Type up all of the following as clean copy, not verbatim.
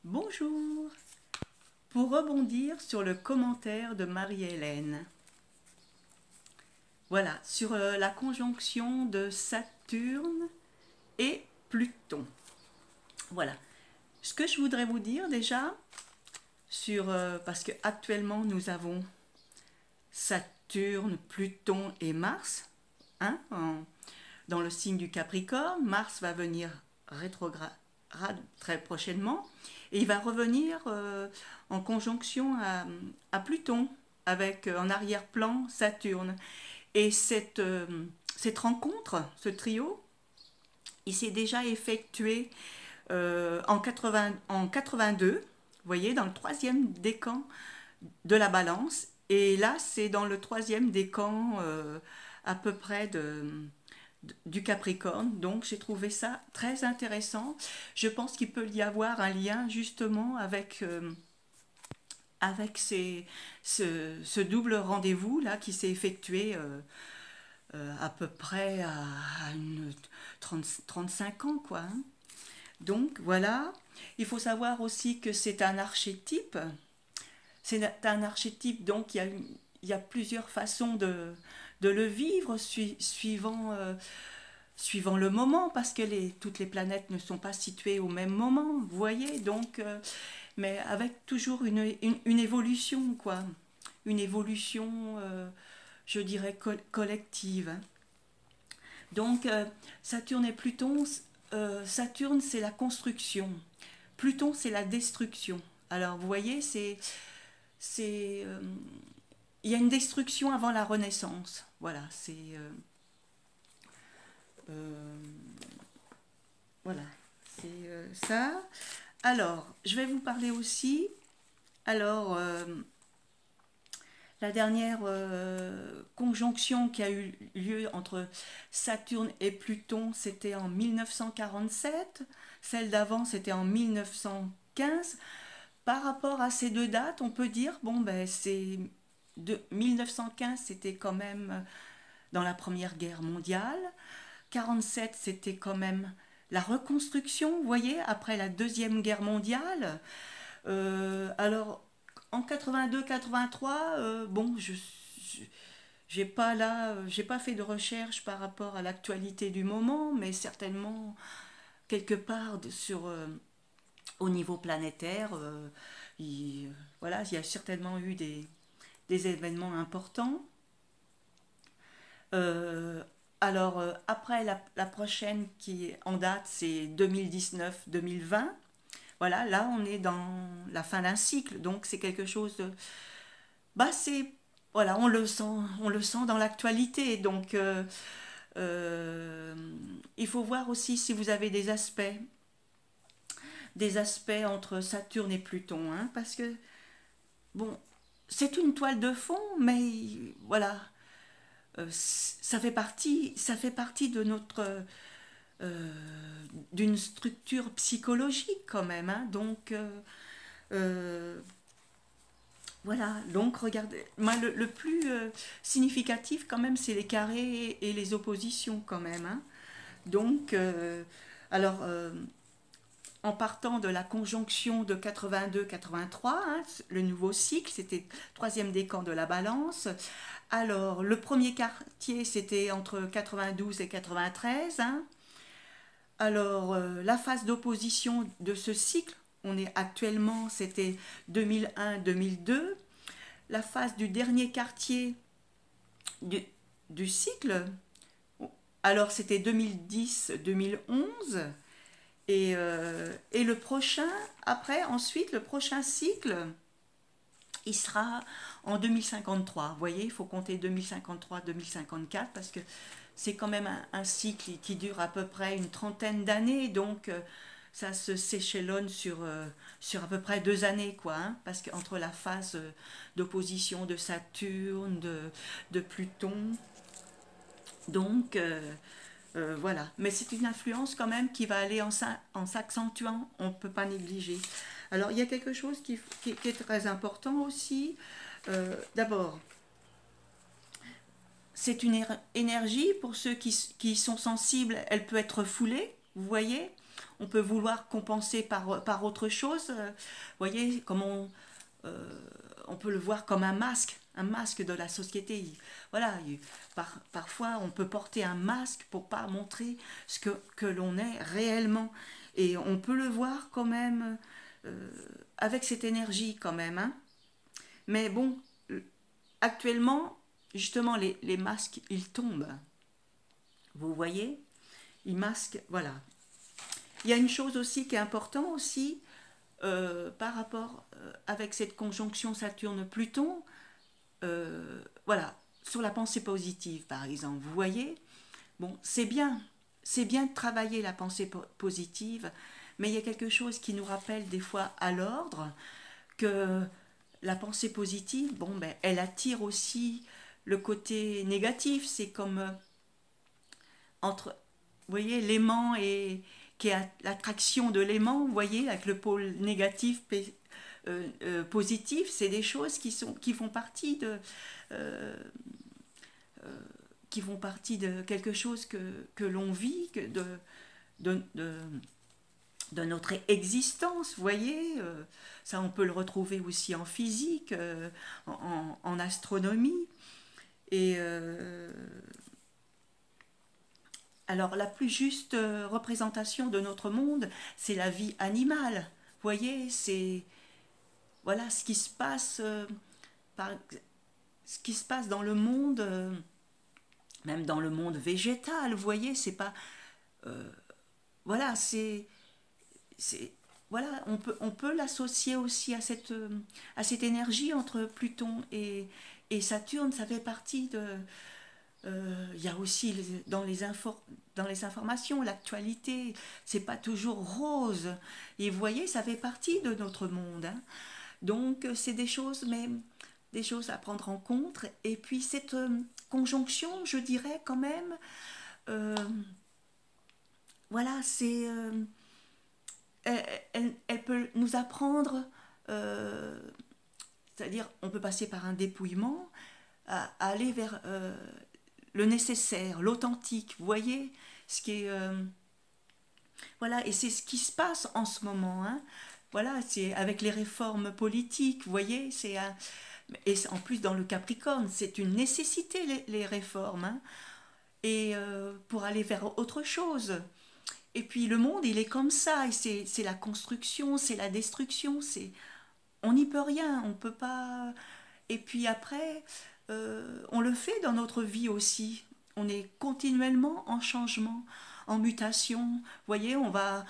Bonjour. Pour rebondir sur le commentaire de Marie-Hélène, voilà, sur la conjonction de Saturne et Pluton. Voilà. Ce que je voudrais vous dire déjà, parce que actuellement nous avons Saturne, Pluton et Mars, hein, dans le signe du Capricorne. Mars va venir rétrograde très prochainement et il va revenir en conjonction à Pluton avec en arrière-plan Saturne. Et cette rencontre, ce trio, il s'est déjà effectué en 82, vous voyez, dans le troisième décan de la balance. Et là, c'est dans le troisième décan à peu près du Capricorne. Donc, j'ai trouvé ça très intéressant. Je pense qu'il peut y avoir un lien justement avec ce double rendez-vous là qui s'est effectué à peu près à une 35 ans, quoi, hein. Donc, voilà. Il faut savoir aussi que c'est un archétype. C'est un archétype, donc il y a plusieurs façons de le vivre suivant le moment, parce que toutes les planètes ne sont pas situées au même moment, vous voyez, donc, mais avec toujours une évolution, quoi. Une évolution, je dirais, collective, hein. Donc, Saturne et Pluton, Saturne, c'est la construction. Pluton, c'est la destruction. Alors, vous voyez, c'est il y a une destruction avant la Renaissance. Voilà, euh, voilà, c'est ça. Alors, je vais vous parler aussi. Alors, la dernière conjonction qui a eu lieu entre Saturne et Pluton, c'était en 1947. Celle d'avant, c'était en 1915. Par rapport à ces deux dates, on peut dire, bon, ben, c'est de 1915, c'était quand même dans la Première Guerre mondiale. 47, c'était quand même la reconstruction, vous voyez, après la Deuxième Guerre mondiale. Alors, en 82-83, bon, j'ai pas fait de recherche par rapport à l'actualité du moment, mais certainement quelque part au niveau planétaire, voilà, il y a certainement eu des événements importants. Euh, alors, après, la prochaine qui est en date, c'est 2019-2020. Voilà, là, on est dans la fin d'un cycle, donc c'est quelque chose de... Bah, voilà, on le sent dans l'actualité. Donc, euh, il faut voir aussi si vous avez des aspects entre Saturne et Pluton, hein, parce que, bon, c'est une toile de fond, mais voilà, ça fait partie de euh, d'une structure psychologique quand même, hein. Donc, euh, voilà, donc regardez, moi le plus significatif quand même, c'est les carrés et les oppositions quand même, hein. Donc, alors, en partant de la conjonction de 82-83, hein, le nouveau cycle, c'était troisième décan de la balance. Alors, le premier quartier, c'était entre 92 et 93, hein. Alors, la phase d'opposition de ce cycle, on est actuellement, c'était 2001-2002. La phase du dernier quartier du, du cycle, alors c'était 2010-2011. Et le prochain, après, ensuite, le prochain cycle, il sera en 2053. Vous voyez, il faut compter 2053-2054 parce que c'est quand même un cycle qui dure à peu près une trentaine d'années. Donc, ça se s'échelonne sur à peu près 2 années, quoi, hein, parce qu'entre la phase d'opposition de Saturne, de Pluton, donc, voilà. Mais c'est une influence quand même qui va aller en s'accentuant. On ne peut pas négliger. Alors, il y a quelque chose qui est très important aussi. D'abord, c'est une énergie, pour ceux qui sont sensibles, elle peut être foulée, vous voyez. on peut vouloir compenser par autre chose. Vous voyez, on peut le voir comme un masque de la société. Voilà, parfois on peut porter un masque pour pas montrer que l'on est réellement. Et on peut le voir quand même avec cette énergie quand même, hein. Mais bon, actuellement, justement, les masques, ils tombent. Vous voyez, ils masquent, voilà. Il y a une chose aussi qui est importante aussi, par rapport avec cette conjonction Saturne-Pluton, voilà, sur la pensée positive, par exemple. Vous voyez, bon, c'est bien de travailler la pensée positive, mais il y a quelque chose qui nous rappelle des fois à l'ordre que la pensée positive, bon, ben, elle attire aussi le côté négatif. C'est comme entre, vous voyez, l'aimant et qui est l'attraction de l'aimant, vous voyez, avec le pôle négatif, positif, c'est des choses qui font partie euh, qui font partie de quelque chose que l'on vit, de, de, de notre existence, vous voyez. Ça, on peut le retrouver aussi en physique, en astronomie. Et alors, la plus juste représentation de notre monde, c'est la vie animale. Vous voyez, c'est voilà ce qui se passe, par, ce qui se passe dans le monde, même dans le monde végétal. Vous voyez, c'est pas voilà, c'est voilà, on peut l'associer aussi à cette énergie entre Pluton et Saturne. Ça fait partie de il y a aussi dans les informations, l'actualité, c'est pas toujours rose. Et vous voyez, ça fait partie de notre monde, hein. Donc, c'est des choses, mais des choses à prendre en compte. Et puis, cette conjonction, je dirais quand même, euh, voilà, elle peut nous apprendre, euh, c'est-à-dire, on peut passer par un dépouillement, à aller vers le nécessaire, l'authentique, vous voyez, ce qui est voilà, et c'est ce qui se passe en ce moment, hein. Voilà, c'est avec les réformes politiques, vous voyez, et en plus dans le Capricorne, c'est une nécessité les réformes, hein, et pour aller vers autre chose. Et puis le monde, il est comme ça, et c'est la construction, c'est la destruction, on n'y peut rien, on peut pas. Et puis après, on le fait dans notre vie aussi. On est continuellement en changement, en mutation. Vous voyez, on va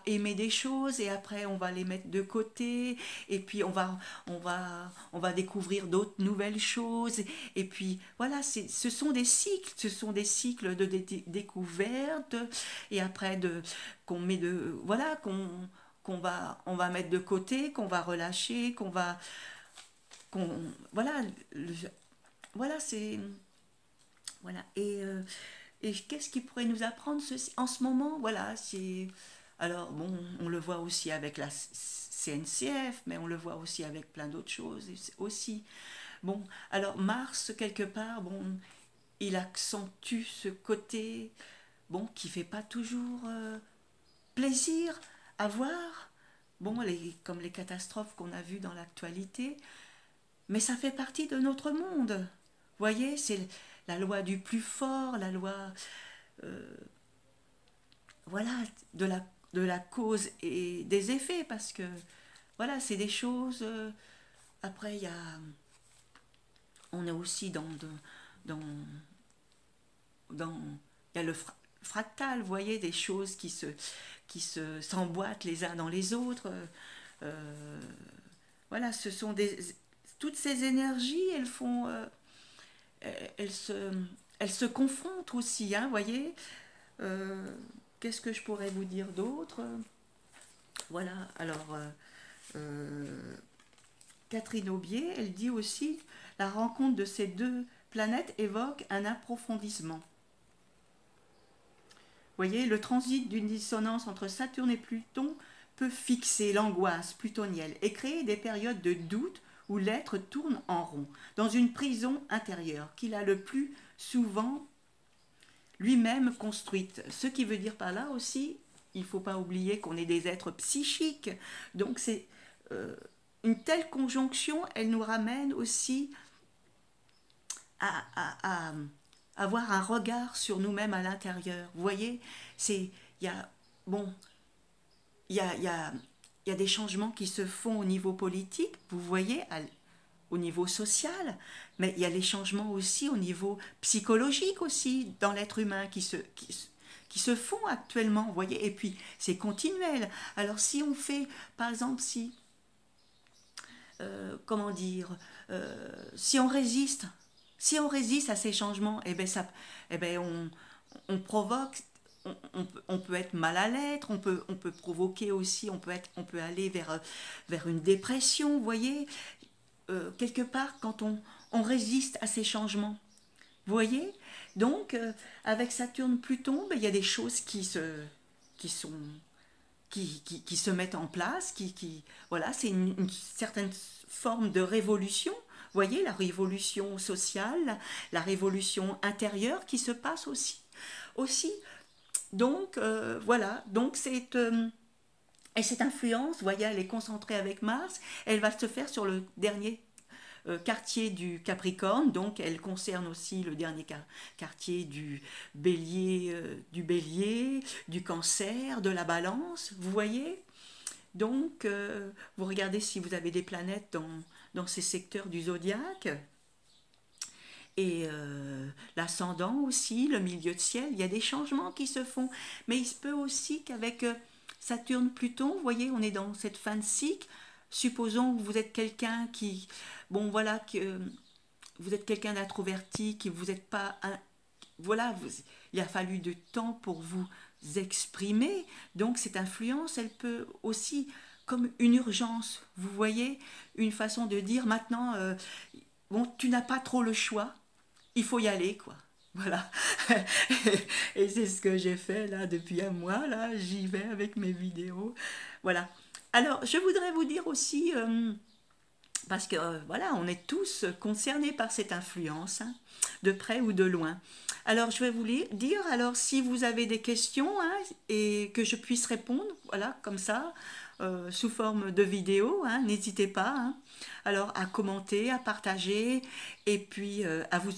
aimer des choses et après on va les mettre de côté. Et puis on va découvrir d'autres nouvelles choses. Et puis voilà, ce sont des cycles. Ce sont des cycles de découverte. Et après qu'on met voilà, on va mettre de côté, qu'on va relâcher, qu'on voilà voilà c'est voilà et qu'est-ce qui pourrait nous apprendre ceci en ce moment, voilà, c'est alors bon, on le voit aussi avec la CNCF, mais on le voit aussi avec plein d'autres choses aussi. Bon, alors Mars quelque part, bon, il accentue ce côté bon qui fait pas toujours plaisir à voir, bon, comme les catastrophes qu'on a vues dans l'actualité, mais ça fait partie de notre monde. Vous voyez, c'est la loi du plus fort, la loi euh, voilà, de la cause et des effets, parce que voilà, c'est des choses. Après, on est aussi dans, dans il y a le fractal, vous voyez, des choses s'emboîtent les uns dans les autres. Euh, voilà, ce sont toutes ces énergies, elles se, elles se confrontent aussi, hein, vous voyez. Euh, Qu'est-ce que je pourrais vous dire d'autre? Voilà, alors Catherine Aubier, elle dit aussi la rencontre de ces deux planètes évoque un approfondissement. Vous voyez, le transit d'une dissonance entre Saturne et Pluton peut fixer l'angoisse plutonienne et créer des périodes de doute où l'être tourne en rond, dans une prison intérieure qu'il a le plus souvent lui-même construite. Ce qui veut dire par là aussi il faut pas oublier qu'on est des êtres psychiques. Donc c'est une telle conjonction, elle nous ramène aussi à avoir un regard sur nous-mêmes à l'intérieur. Vous voyez, c'est il y a bon, il y a, il y a, il y a des changements qui se font au niveau politique, vous voyez, au niveau social, mais il y a les changements aussi au niveau psychologique aussi dans l'être humain qui se font actuellement, vous voyez, et puis c'est continuel. Alors si on fait, par exemple, si, comment dire, si on résiste à ces changements, eh ben ça, eh ben on provoque, on peut être mal à l'être, on peut provoquer aussi, on peut aller vers une dépression, vous voyez, quelque part quand on résiste à ces changements. Vous voyez. Donc, avec Saturne-Pluton, ben, il y a des choses qui sont, qui se mettent en place, voilà, c'est une certaine forme de révolution. Vous voyez, la révolution sociale, la révolution intérieure qui se passe aussi. Donc, voilà, donc et cette influence, vous voyez, elle est concentrée avec Mars, elle va se faire sur le dernier quartier du Capricorne, donc elle concerne aussi le dernier quartier du Bélier, du Cancer, de la Balance, vous voyez. Donc, vous regardez si vous avez des planètes dans ces secteurs du zodiaque. Et l'ascendant aussi, le milieu de ciel, il y a des changements qui se font. Mais il se peut aussi qu'avec Saturne-Pluton, vous voyez, on est dans cette fin de cycle. Supposons que vous êtes quelqu'un qui, bon voilà, que vous êtes quelqu'un d'introverti, que vous n'êtes pas, voilà, il a fallu du temps pour vous exprimer. Donc cette influence, elle peut aussi, comme une urgence, vous voyez, une façon de dire maintenant, bon, tu n'as pas trop le choix, il faut y aller, quoi. Voilà. Et c'est ce que j'ai fait là depuis un mois. Là, j'y vais avec mes vidéos. Voilà. Alors, je voudrais vous dire aussi, parce que voilà, on est tous concernés par cette influence, hein, de près ou de loin. Alors, je vais vous dire, alors si vous avez des questions hein, et que je puisse répondre, voilà, comme ça, sous forme de vidéo, hein, n'hésitez pas. Hein, alors, à commenter, à partager et puis à vous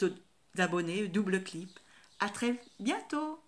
abonner, double clip. À très bientôt!